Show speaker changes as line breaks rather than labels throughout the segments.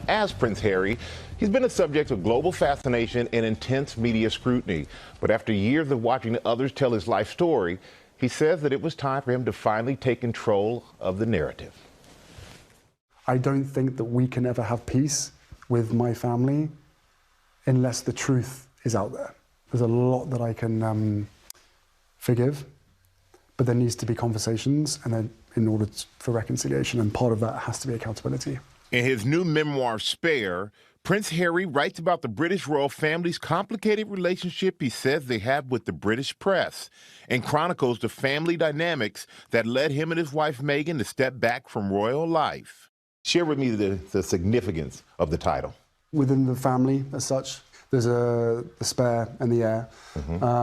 As Prince Harry, he's been a subject of global fascination and intense media scrutiny. But after years of watching others tell his life story, he says that it was time for him to finally take control of the narrative.
I don't think that we can ever have peace with my family unless the truth is out there. There's a lot that I can forgive, but there needs to be conversations and then in order for reconciliation, and part of that has to be accountability.
In his new memoir, Spare, Prince Harry writes about the British royal family's complicated relationship he says they have with the British press and chronicles the family dynamics that led him and his wife Meghan to step back from royal life. Share with me the significance of the title.
Within the family as such, there's the spare and the heir.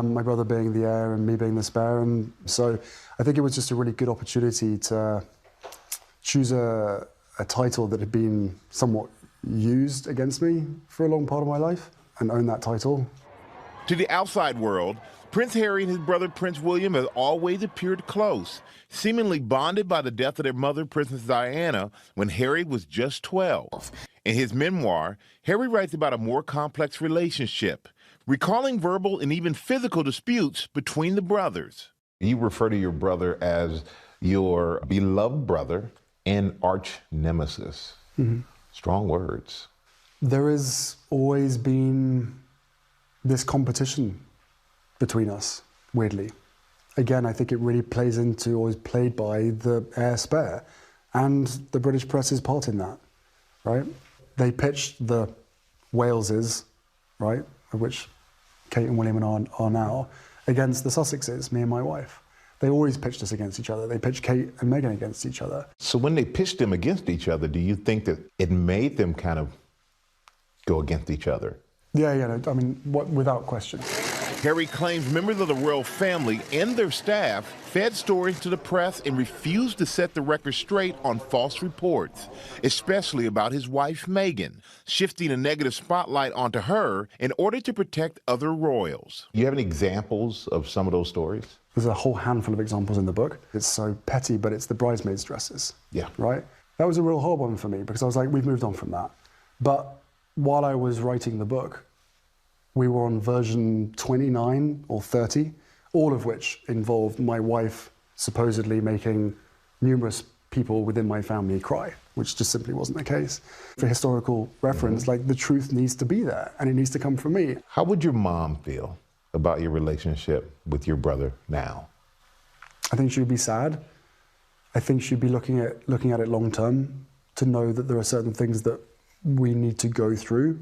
My brother being the heir and me being the spare. And so I think it was just a really good opportunity to choose a title that had been somewhat used against me for a long part of my life and own that title.
To the outside world, Prince Harry and his brother Prince William have always appeared close, seemingly bonded by the death of their mother, Princess Diana, when Harry was just 12. In his memoir, Harry writes about a more complex relationship, recalling verbal and even physical disputes between the brothers. You refer to your brother as your beloved brother and arch nemesis. Strong words.
There has always been this competition between us, weirdly. Again, I think it really plays into, or is played by, the heir spare and the British press's part in that, right? They pitched the Waleses, right, of which Kate and William are now, against the Sussexes, me and my wife. They always pitched us against each other. They pitched Kate and Meghan against each other. So
when they pitched them against each other, do you think that it made them kind of go against each other?
Yeah, I mean, without question.
Harry claims members of the royal family and their staff fed stories to the press and refused to set the record straight on false reports, especially about his wife Meghan, shifting a negative spotlight onto her in order to protect other royals. Do you have any examples of some of those stories?
There's a whole handful of examples in the book. It's so petty, but it's the bridesmaids' dresses.
Yeah.
Right? That was a real hard one for me because I was like, we've moved on from that. But while I was writing the book, we were on version 29 or 30, all of which involved my wife supposedly making numerous people within my family cry, which just simply wasn't the case. For historical reference, like, the truth needs to be there and it needs to come from me.
How would your mom feel about your relationship with your brother now?
I think she'd be sad. I think she'd be looking at it long term to know that there are certain things that we need to go through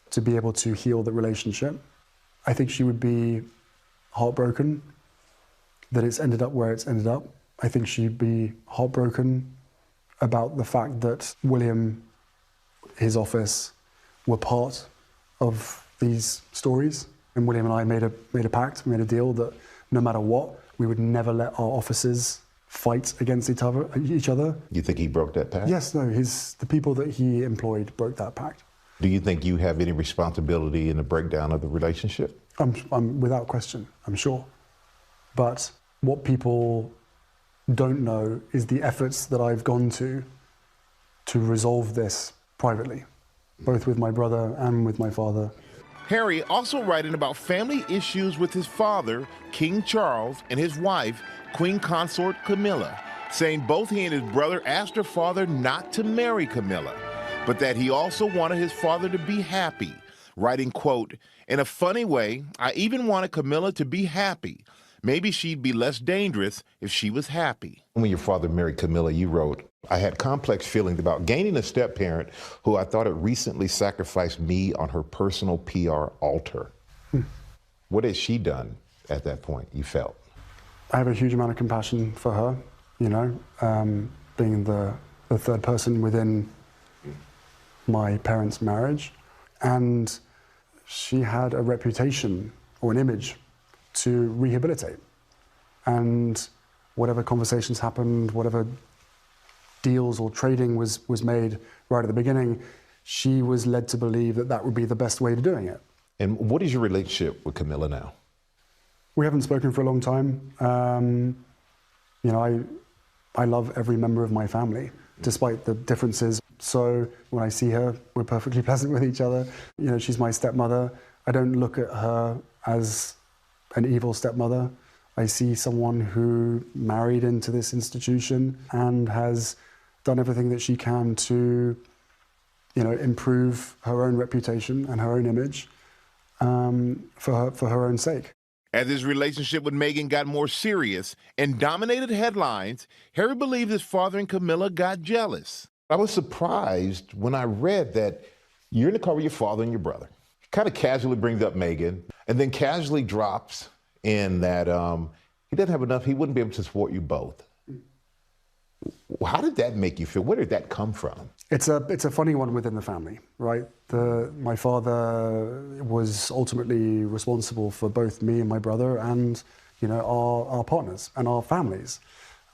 to be able to heal the relationship. I think she would be heartbroken that it's ended up where it's ended up. I think she'd be heartbroken about the fact that William, his office, were part of these stories. And William and I made a pact, made a deal that no matter what, we would never let our offices fight against each other. You think he broke that pact? Yes, no, the people that he employed broke that pact.
Do you think you have any responsibility in the breakdown of the relationship?
I'm without question, I'm sure. But what people don't know is the efforts that I've gone to resolve this privately, both with my brother and with my father.
Harry also writing about family issues with his father, King Charles, and his wife, Queen Consort Camilla, saying both he and his brother asked their father not to marry Camilla, but that he also wanted his father to be happy, writing, quote, "In a funny way, I even wanted Camilla to be happy. Maybe she'd be less dangerous if she was happy." When your father married Camilla, you wrote, "I had complex feelings about gaining a step-parent who I thought had recently sacrificed me on her personal PR altar." What had she done at that point, you felt?
I have a huge amount of compassion for her, being the third person within my parents' marriage. And she had a reputation or an image to rehabilitate. And whatever conversations happened, whatever deals or trading was made right at the beginning, she was led to believe that that would be the best way to doing it.
And what is your relationship with Camilla now?
We haven't spoken for a long time. I love every member of my family. despite the differences. So when I see her, we're perfectly pleasant with each other. You know, she's my stepmother. I don't look at her as an evil stepmother. I see someone who married into this institution and has done everything that she can to, you know, improve her own reputation and her own image for her own sake.
As his relationship with Meghan got more serious and dominated headlines, Harry believed his father and Camilla got jealous. I was surprised when I read that you're in the car with your father and your brother. Kind of casually brings up Meghan, and then casually drops in that he doesn't have enough, he wouldn't be able to support you both. How did that make you feel? Where did that come from?
It's a funny one within the family, right? My father was ultimately responsible for both me and my brother and, you know, our partners and our families.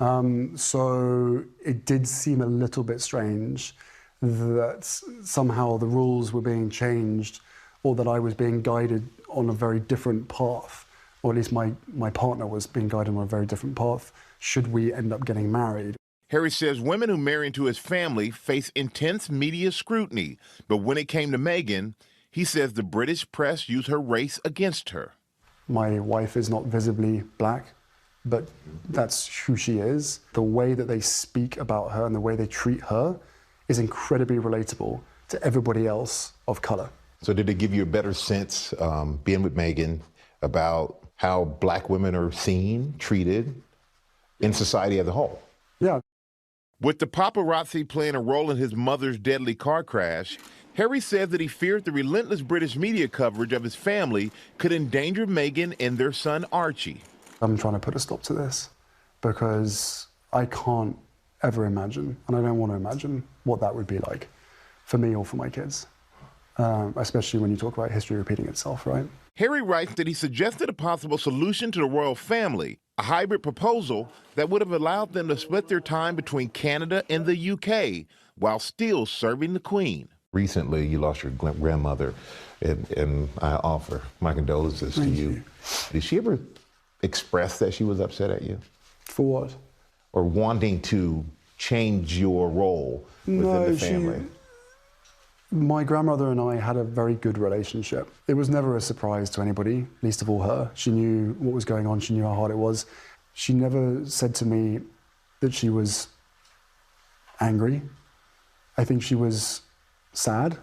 So it did seem a little bit strange that somehow the rules were being changed, or that I was being guided on a very different path, or at least my partner was being guided on a very different path, should we end up getting married.
Harry says women who marry into his family face intense media scrutiny, but when it came to Meghan, he says the British press used her race against her.
My wife is not visibly black, but that's who she is. The way that they speak about her and the way they treat her is incredibly relatable to everybody else of color.
So did it give you a better sense, being with Meghan, about how black women are seen, treated in society as a whole?
Yeah.
With the paparazzi playing a role in his mother's deadly car crash, Harry said that he feared the relentless British media coverage of his family could endanger Meghan and their son Archie.
I'm trying to put a stop to this because I can't ever imagine, and I don't want to imagine, what that would be like for me or for my kids, especially when you talk about history repeating itself, right?
Harry writes that he suggested a possible solution to the royal family, a hybrid proposal that would have allowed them to split their time between Canada and the UK while still serving the Queen.
Recently, you lost your grandmother, and I offer my condolences to you. Did she ever express that she was upset at you?
For what?
Or wanting to change your role within the family?
My grandmother and I had a very good relationship. It was never a surprise to anybody, least of all her. She knew what was going on. She knew how hard it was. She never said to me that she was angry. I think she was sad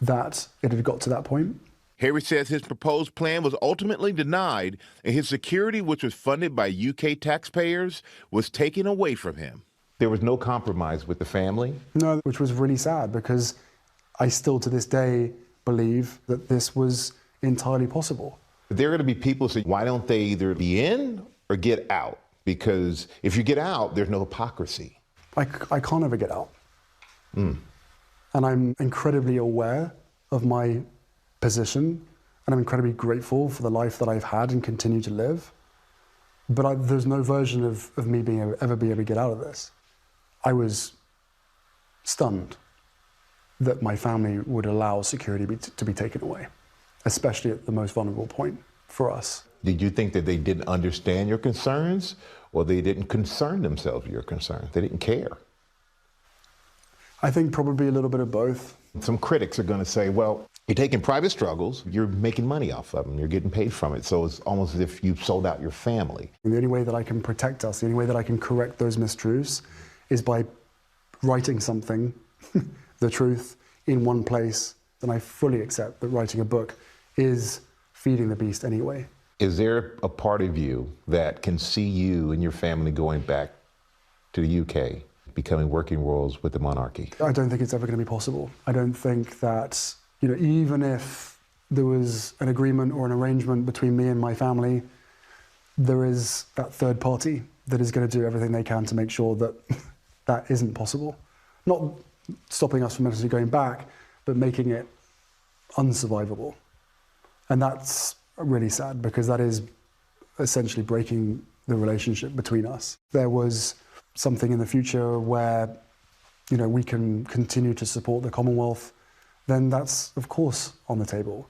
that it had got to that point.
Harry says his proposed plan was ultimately denied, and his security, which was funded by UK taxpayers, was taken away from him.
There was no compromise with the family?
No, which was really sad because I still to this day believe that this was entirely possible.
There are going to be people who say, why don't they either be in or get out? Because if you get out, there's no hypocrisy.
I can't ever get out. And I'm incredibly aware of my position, and I'm incredibly grateful for the life that I've had and continue to live. But there's no version of me being ever be able to get out of this. I was stunned that my family would allow security to be taken away, especially at the most vulnerable point for us.
Did you think that they didn't understand your concerns, or they didn't concern themselves with your concerns? They didn't care?
I think probably a little bit of both.
Some critics are going to say, well, you're taking private struggles, you're making money off of them, you're getting paid from it, so it's almost as if you've sold out your family.
And the only way that I can protect us, the only way that I can correct those mistruths is by writing something, the truth, in one place. And I fully accept that writing a book is feeding the beast anyway.
Is there a part of you that can see you and your family going back to the UK, becoming working royals with the monarchy?
I don't think it's ever going to be possible. I don't think that, you know, even if there was an agreement or an arrangement between me and my family, there is that third party that is going to do everything they can to make sure that that isn't possible. Not stopping us from necessarily going back, but making it unsurvivable. And that's really sad because that is essentially breaking the relationship between us. There was something in the future where, you know, we can continue to support the Commonwealth, then that's of course on the table.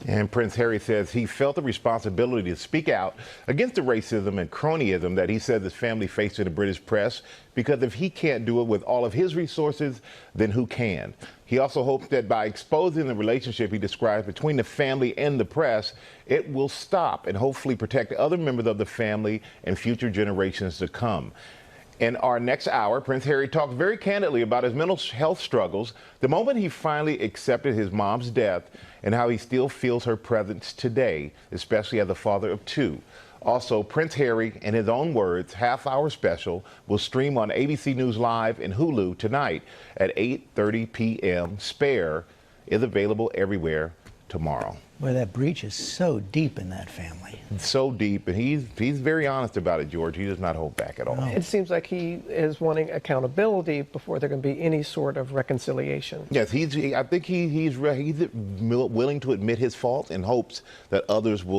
And Prince Harry says he felt the responsibility to speak out against the racism and cronyism that he says his family faced in the British press, because if he can't do it with all of his resources, then who can? He also hopes that by exposing the relationship he describes between the family and the press, it will stop and hopefully protect other members of the family and future generations to come. In our next hour, Prince Harry talks very candidly about his mental health struggles, the moment he finally accepted his mom's death, and how he still feels her presence today, especially as a father of two. Also, Prince Harry, in his own words, half-hour special will stream on ABC News Live and Hulu tonight at 8:30 p.m. Spare is available everywhere tomorrow.
Boy, that breach is so deep in that family.
So deep, and he's very honest about it, George. He does not hold back at all.
It seems like he is wanting accountability before there can be any sort of reconciliation.
Yes, I think he's willing to admit his fault and hopes that others will